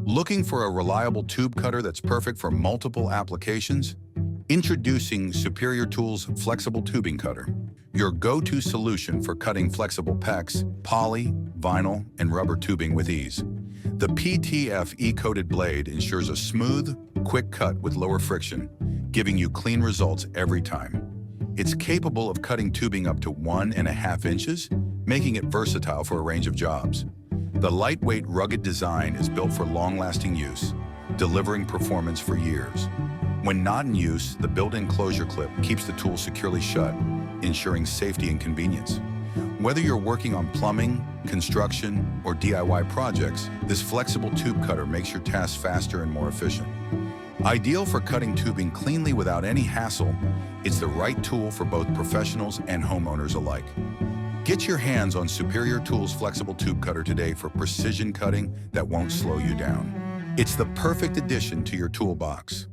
Looking for a reliable tube cutter that's perfect for multiple applications? Introducing Superior Tools Flexible Tubing Cutter, your go-to solution for cutting flexible PEX, poly, vinyl, and rubber tubing with ease. The PTF E-coated blade ensures a smooth, quick cut with lower friction, giving you clean results every time. It's capable of cutting tubing up to 1.5 inches, making it versatile for a range of jobs. The lightweight, rugged design is built for long-lasting use, delivering performance for years. When not in use, the built-in closure clip keeps the tool securely shut, ensuring safety and convenience. Whether you're working on plumbing, construction, or DIY projects, this flexible tube cutter makes your tasks faster and more efficient. Ideal for cutting tubing cleanly without any hassle, it's the right tool for both professionals and homeowners alike. Get your hands on Superior Tools Flexible Tube Cutter today for precision cutting that won't slow you down. It's the perfect addition to your toolbox.